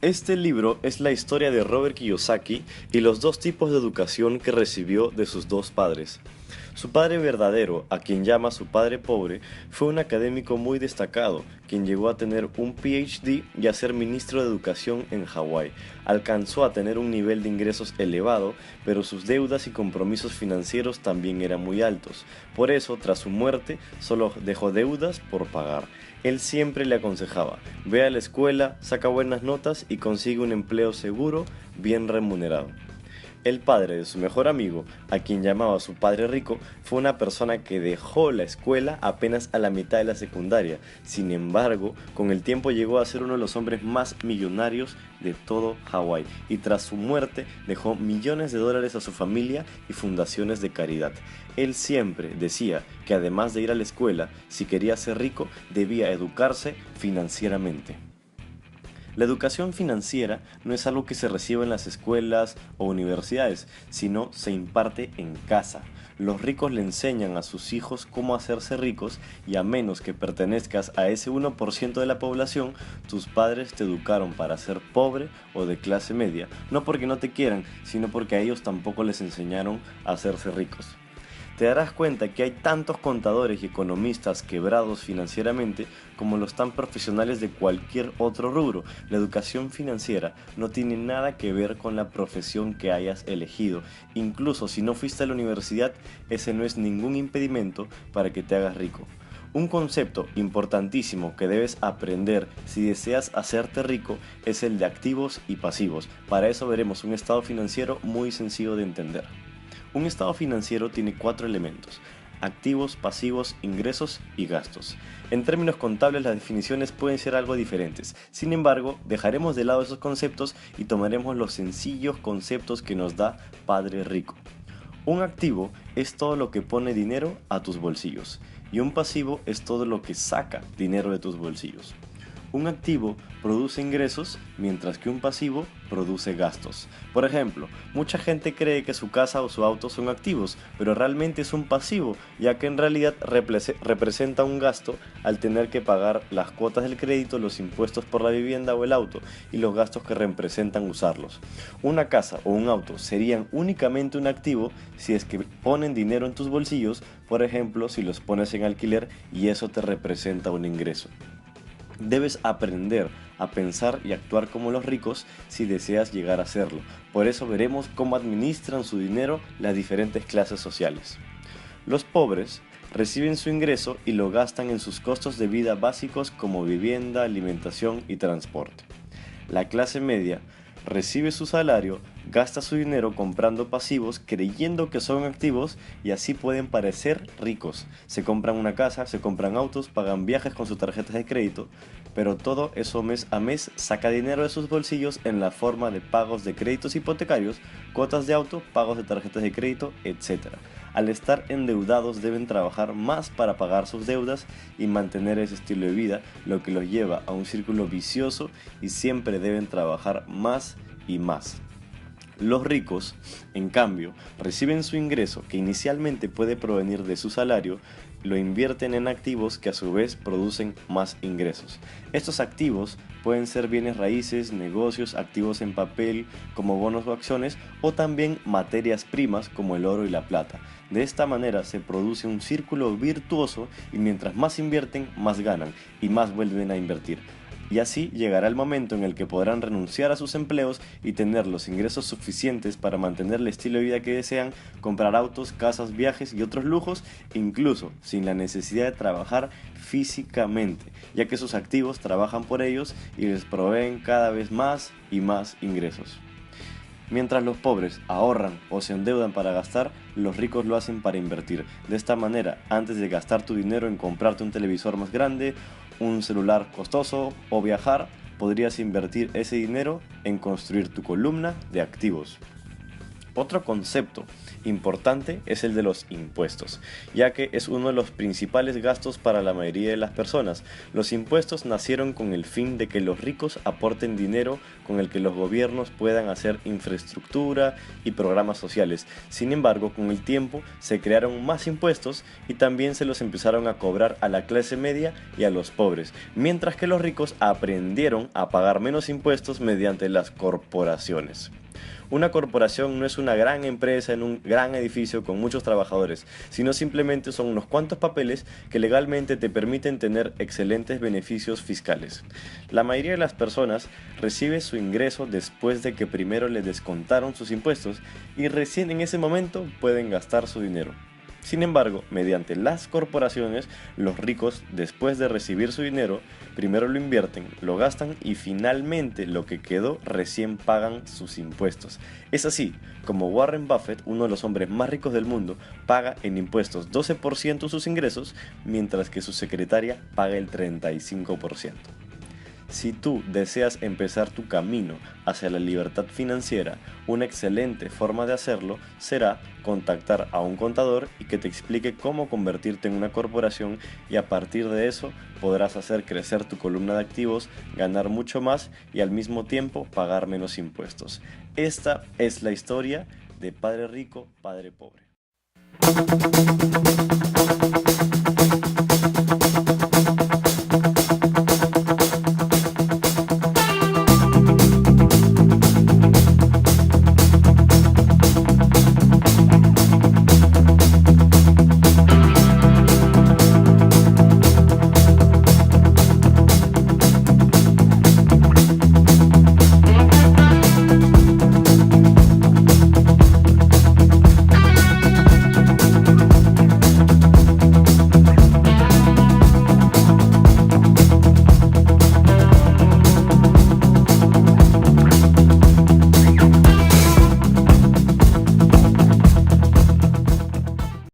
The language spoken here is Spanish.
Este libro es la historia de Robert Kiyosaki y los dos tipos de educación que recibió de sus dos padres. Su padre verdadero, a quien llama su padre pobre, fue un académico muy destacado, quien llegó a tener un PhD y a ser ministro de Educación en Hawái. Alcanzó a tener un nivel de ingresos elevado, pero sus deudas y compromisos financieros también eran muy altos. Por eso, tras su muerte, solo dejó deudas por pagar. Él siempre le aconsejaba: ve a la escuela, saca buenas notas y consigue un empleo seguro, bien remunerado. El padre de su mejor amigo, a quien llamaba su padre rico, fue una persona que dejó la escuela apenas a la mitad de la secundaria. Sin embargo, con el tiempo llegó a ser uno de los hombres más millonarios de todo Hawái, y tras su muerte dejó millones de dólares a su familia y fundaciones de caridad. Él siempre decía que además de ir a la escuela, si quería ser rico, debía educarse financieramente. La educación financiera no es algo que se recibe en las escuelas o universidades, sino se imparte en casa. Los ricos le enseñan a sus hijos cómo hacerse ricos, y a menos que pertenezcas a ese 1% de la población, tus padres te educaron para ser pobre o de clase media, no porque no te quieran, sino porque a ellos tampoco les enseñaron a hacerse ricos. Te darás cuenta que hay tantos contadores y economistas quebrados financieramente como los tan profesionales de cualquier otro rubro. La educación financiera no tiene nada que ver con la profesión que hayas elegido. Incluso si no fuiste a la universidad, ese no es ningún impedimento para que te hagas rico. Un concepto importantísimo que debes aprender si deseas hacerte rico es el de activos y pasivos. Para eso veremos un estado financiero muy sencillo de entender. Un estado financiero tiene 4 elementos: activos, pasivos, ingresos y gastos. En términos contables, las definiciones pueden ser algo diferentes. Sin embargo, dejaremos de lado esos conceptos y tomaremos los sencillos conceptos que nos da Padre Rico. Un activo es todo lo que pone dinero a tus bolsillos, y un pasivo es todo lo que saca dinero de tus bolsillos. Un activo produce ingresos, mientras que un pasivo produce gastos. Por ejemplo, mucha gente cree que su casa o su auto son activos, pero realmente es un pasivo, ya que en realidad representa un gasto al tener que pagar las cuotas del crédito, los impuestos por la vivienda o el auto y los gastos que representan usarlos. Una casa o un auto serían únicamente un activo si es que ponen dinero en tus bolsillos, por ejemplo, si los pones en alquiler y eso te representa un ingreso. Debes aprender a pensar y actuar como los ricos si deseas llegar a serlo. Por eso veremos cómo administran su dinero las diferentes clases sociales. Los pobres reciben su ingreso y lo gastan en sus costos de vida básicos como vivienda, alimentación y transporte. La clase media recibe su salario, gasta su dinero comprando pasivos creyendo que son activos y así pueden parecer ricos. Se compran una casa, se compran autos, pagan viajes con sus tarjetas de crédito, pero todo eso mes a mes saca dinero de sus bolsillos en la forma de pagos de créditos hipotecarios, cuotas de auto, pagos de tarjetas de crédito, etc. Al estar endeudados deben trabajar más para pagar sus deudas y mantener ese estilo de vida, lo que los lleva a un círculo vicioso y siempre deben trabajar más y más. Los ricos, en cambio, reciben su ingreso, que inicialmente puede provenir de su salario, lo invierten en activos que a su vez producen más ingresos. Estos activos pueden ser bienes raíces, negocios, activos en papel como bonos o acciones, o también materias primas como el oro y la plata. De esta manera se produce un círculo virtuoso y mientras más invierten, más ganan y más vuelven a invertir. Y así llegará el momento en el que podrán renunciar a sus empleos y tener los ingresos suficientes para mantener el estilo de vida que desean, comprar autos, casas, viajes y otros lujos, incluso sin la necesidad de trabajar físicamente, ya que sus activos trabajan por ellos y les proveen cada vez más y más ingresos. Mientras los pobres ahorran o se endeudan para gastar, los ricos lo hacen para invertir. De esta manera, antes de gastar tu dinero en comprarte un televisor más grande, un celular costoso o viajar, podrías invertir ese dinero en construir tu columna de activos. Otro concepto importante es el de los impuestos, ya que es uno de los principales gastos para la mayoría de las personas. Los impuestos nacieron con el fin de que los ricos aporten dinero con el que los gobiernos puedan hacer infraestructura y programas sociales. Sin embargo, con el tiempo se crearon más impuestos y también se los empezaron a cobrar a la clase media y a los pobres, mientras que los ricos aprendieron a pagar menos impuestos mediante las corporaciones. Una corporación no es una gran empresa en un gran edificio con muchos trabajadores, sino simplemente son unos cuantos papeles que legalmente te permiten tener excelentes beneficios fiscales. La mayoría de las personas recibe su ingreso después de que primero les descontaron sus impuestos y recién en ese momento pueden gastar su dinero. Sin embargo, mediante las corporaciones, los ricos, después de recibir su dinero, primero lo invierten, lo gastan y finalmente lo que quedó recién pagan sus impuestos. Es así como Warren Buffett, uno de los hombres más ricos del mundo, paga en impuestos 12% de sus ingresos, mientras que su secretaria paga el 35%. Si tú deseas empezar tu camino hacia la libertad financiera, una excelente forma de hacerlo será contactar a un contador y que te explique cómo convertirte en una corporación, y a partir de eso podrás hacer crecer tu columna de activos, ganar mucho más y al mismo tiempo pagar menos impuestos. Esta es la historia de Padre Rico, Padre Pobre.